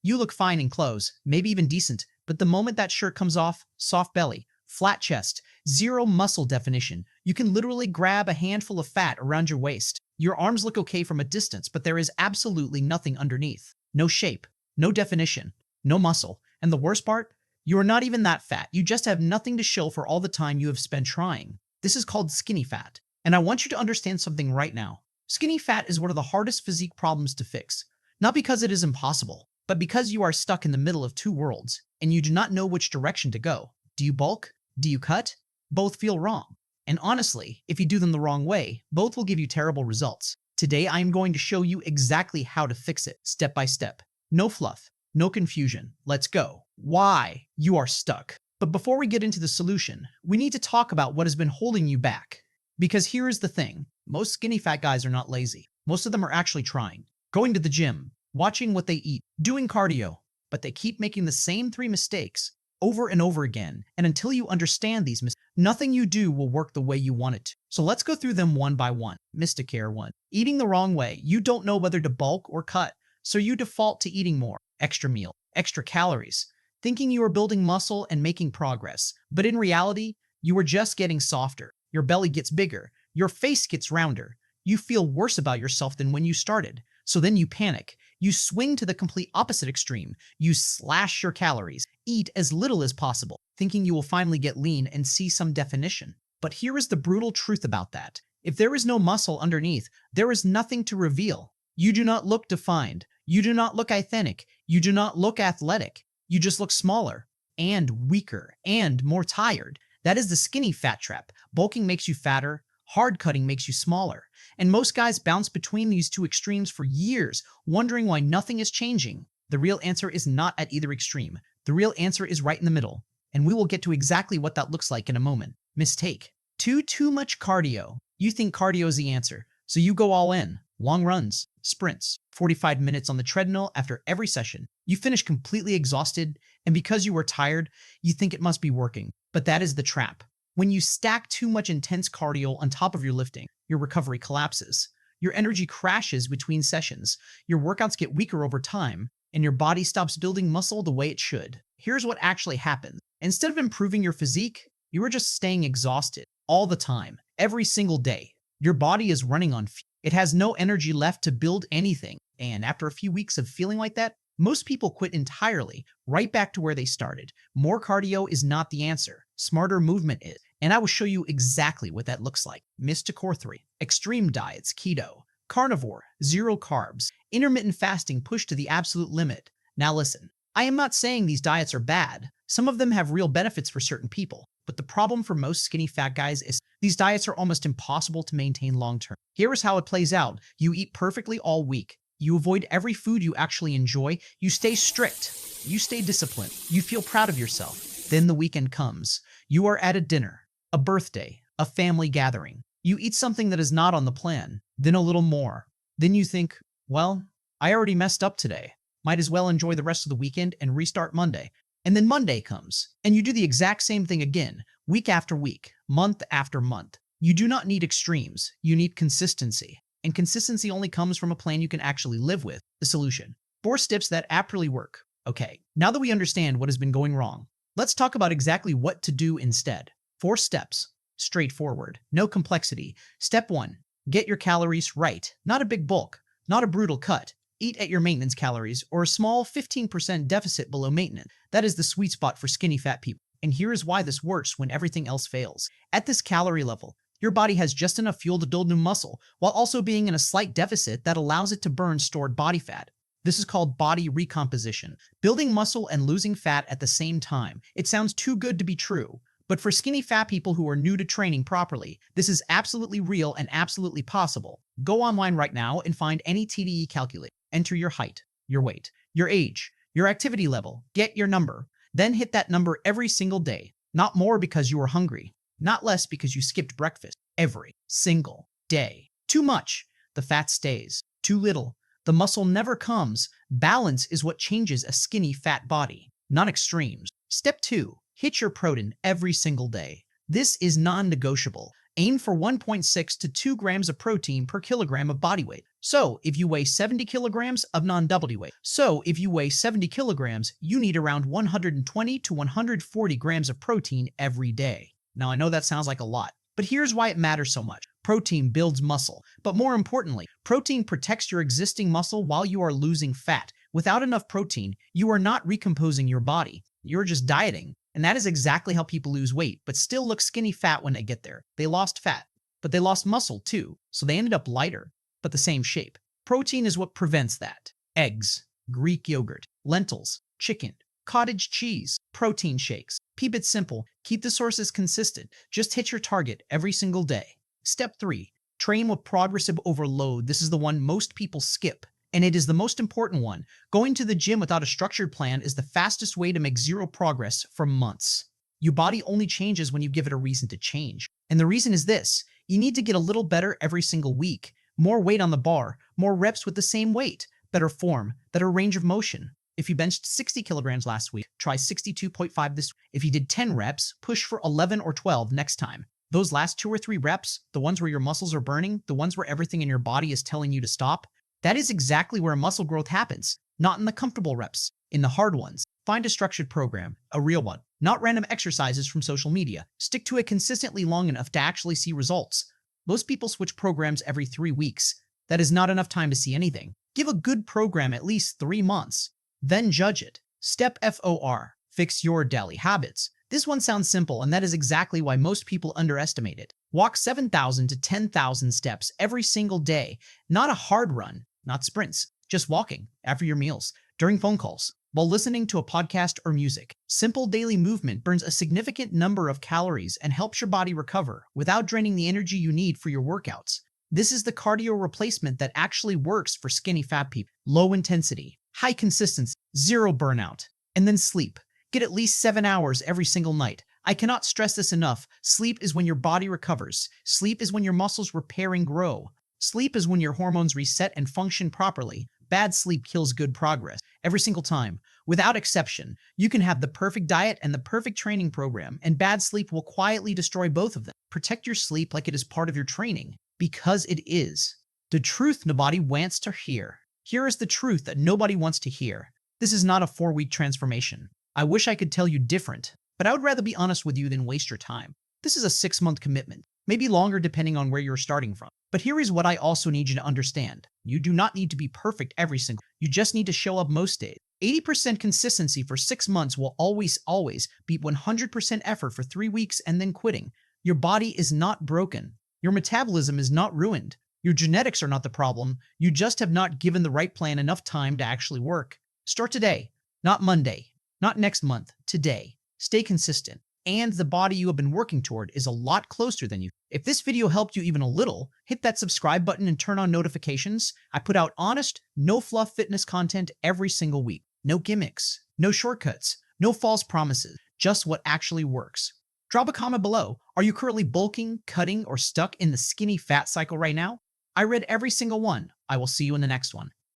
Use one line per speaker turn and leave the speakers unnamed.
You look fine in clothes, maybe even decent, but the moment that shirt comes off, soft belly, flat chest, zero muscle definition, you can literally grab a handful of fat around your waist. Your arms look okay from a distance, but there is absolutely nothing underneath. No shape, no definition, no muscle. And the worst part? You are not even that fat. You just have nothing to show for all the time you have spent trying. This is called skinny fat. And I want you to understand something right now. Skinny fat is one of the hardest physique problems to fix. Not because it is impossible, but because you are stuck in the middle of two worlds, and you do not know which direction to go. Do you bulk? Do you cut? Both feel wrong. And honestly, if you do them the wrong way, both will give you terrible results. Today, I am going to show you exactly how to fix it, step by step. No fluff, no confusion. Let's go. Why you are stuck. But before we get into the solution, we need to talk about what has been holding you back. Because here is the thing. Most skinny fat guys are not lazy. Most of them are actually trying. Going to the gym, watching what they eat, doing cardio. But they keep making the same 3 mistakes over and over again. And until you understand these mistakes, nothing you do will work the way you want it to. So let's go through them one by one. Mysticare 1. Eating the wrong way. You don't know whether to bulk or cut, so you default to eating more. Extra meal, extra calories, thinking you are building muscle and making progress. But in reality, you are just getting softer. Your belly gets bigger. Your face gets rounder. You feel worse about yourself than when you started. So then you panic. You swing to the complete opposite extreme. You slash your calories. Eat as little as possible, thinking you will finally get lean and see some definition. But here is the brutal truth about that. If there is no muscle underneath, there is nothing to reveal. You do not look defined. You do not look authentic. You do not look athletic. You just look smaller and weaker and more tired. That is the skinny fat trap. Bulking makes you fatter. Hard cutting makes you smaller. And most guys bounce between these two extremes for years, wondering why nothing is changing. The real answer is not at either extreme. The real answer is right in the middle. And we will get to exactly what that looks like in a moment. Mistake. Too much cardio. You think cardio is the answer, so you go all in. Long runs, sprints, 45 minutes on the treadmill after every session. You finish completely exhausted, and because you were tired, you think it must be working. But that is the trap. When you stack too much intense cardio on top of your lifting, your recovery collapses. Your energy crashes between sessions. Your workouts get weaker over time, and your body stops building muscle the way it should. Here's what actually happens. Instead of improving your physique, you are just staying exhausted all the time, every single day. Your body is running on fuel. It has no energy left to build anything. And after a few weeks of feeling like that, most people quit entirely, right back to where they started. More cardio is not the answer. Smarter movement is. And I will show you exactly what that looks like. Mysticare 3. Extreme diets, keto, carnivore, zero carbs, intermittent fasting pushed to the absolute limit. Now listen, I am not saying these diets are bad. Some of them have real benefits for certain people. But the problem for most skinny fat guys is these diets are almost impossible to maintain long term. Here is how it plays out. You eat perfectly all week. You avoid every food you actually enjoy. You stay strict. You stay disciplined. You feel proud of yourself. Then the weekend comes. You are at a dinner, a birthday, a family gathering. You eat something that is not on the plan, then a little more. Then you think, well, I already messed up today. Might as well enjoy the rest of the weekend and restart Monday. And then Monday comes, and you do the exact same thing again, week after week, month after month. You do not need extremes. You need consistency. And consistency only comes from a plan you can actually live with. The solution. 4 steps that aptly work. Okay, now that we understand what has been going wrong, let's talk about exactly what to do instead. 4 steps. Straightforward. No complexity. Step 1. Get your calories right. Not a big bulk. Not a brutal cut. Eat at your maintenance calories or a small 15% deficit below maintenance. That is the sweet spot for skinny fat people. And here is why this works when everything else fails. At this calorie level, your body has just enough fuel to build new muscle while also being in a slight deficit that allows it to burn stored body fat. This is called body recomposition. Building muscle and losing fat at the same time. It sounds too good to be true. But for skinny fat people who are new to training properly, this is absolutely real and absolutely possible. Go online right now and find any TDE calculator. Enter your height, your weight, your age, your activity level, get your number. Then hit that number every single day. Not more because you are hungry, not less because you skipped breakfast. Every single day. Too much, the fat stays. Too little, the muscle never comes. Balance is what changes a skinny fat body, not extremes. Step 2. Hit your protein every single day. This is non-negotiable. Aim for 1.6 to 2 grams of protein per kilogram of body weight. So if you weigh 70 kilograms of non-W weight. So if you weigh 70 kilograms, you need around 120 to 140 grams of protein every day. Now I know that sounds like a lot, but here's why it matters so much. Protein builds muscle, but more importantly, protein protects your existing muscle while you are losing fat. Without enough protein, you are not recomposing your body. You're just dieting. And that is exactly how people lose weight, but still look skinny fat when they get there. They lost fat, but they lost muscle too, so they ended up lighter, but the same shape. Protein is what prevents that. Eggs, Greek yogurt, lentils, chicken, cottage cheese, protein shakes. Keep it simple. Keep the sources consistent. Just hit your target every single day. Step 3. Train with progressive overload. This is the one most people skip, and it is the most important one. Going to the gym without a structured plan is the fastest way to make zero progress for months. Your body only changes when you give it a reason to change. And the reason is this. You need to get a little better every single week. More weight on the bar, more reps with the same weight, better form, better range of motion. If you benched 60 kilograms last week, try 62.5 this week. If you did 10 reps, push for 11 or 12 next time. Those last 2 or 3 reps, the ones where your muscles are burning, the ones where everything in your body is telling you to stop, that is exactly where muscle growth happens. Not in the comfortable reps, in the hard ones. Find a structured program, a real one, not random exercises from social media. Stick to it consistently long enough to actually see results. Most people switch programs every 3 weeks. That is not enough time to see anything. Give a good program at least 3 months. Then judge it. Step 4. Fix your daily habits. This one sounds simple, and that is exactly why most people underestimate it. Walk 7,000 to 10,000 steps every single day. Not a hard run, not sprints, just walking after your meals, during phone calls, while listening to a podcast or music. Simple daily movement burns a significant number of calories and helps your body recover without draining the energy you need for your workouts. This is the cardio replacement that actually works for skinny fat people. Low intensity, high consistency, zero burnout, and then sleep. Get at least 7 hours every single night. I cannot stress this enough. Sleep is when your body recovers. Sleep is when your muscles repair and grow. Sleep is when your hormones reset and function properly. Bad sleep kills good progress. Every single time, without exception. You can have the perfect diet and the perfect training program, and bad sleep will quietly destroy both of them. Protect your sleep like it is part of your training, because it is. The truth nobody wants to hear. Here is the truth that nobody wants to hear. This is not a 4-week transformation. I wish I could tell you different, but I would rather be honest with you than waste your time. This is a 6-month commitment, maybe longer depending on where you're starting from. But here is what I also need you to understand. You do not need to be perfect every single. You just need to show up most days. 80% consistency for 6 months will always beat 100% effort for 3 weeks and then quitting. Your body is not broken. Your metabolism is not ruined. Your genetics are not the problem. You just have not given the right plan enough time to actually work. Start today, not Monday, not next month, today. Stay consistent. And the body you have been working toward is a lot closer than you. If this video helped you even a little, hit that subscribe button and turn on notifications. I put out honest, no fluff fitness content every single week. No gimmicks, no shortcuts, no false promises, just what actually works. Drop a comment below. Are you currently bulking, cutting, or stuck in the skinny fat cycle right now? I read every single one. I will see you in the next one.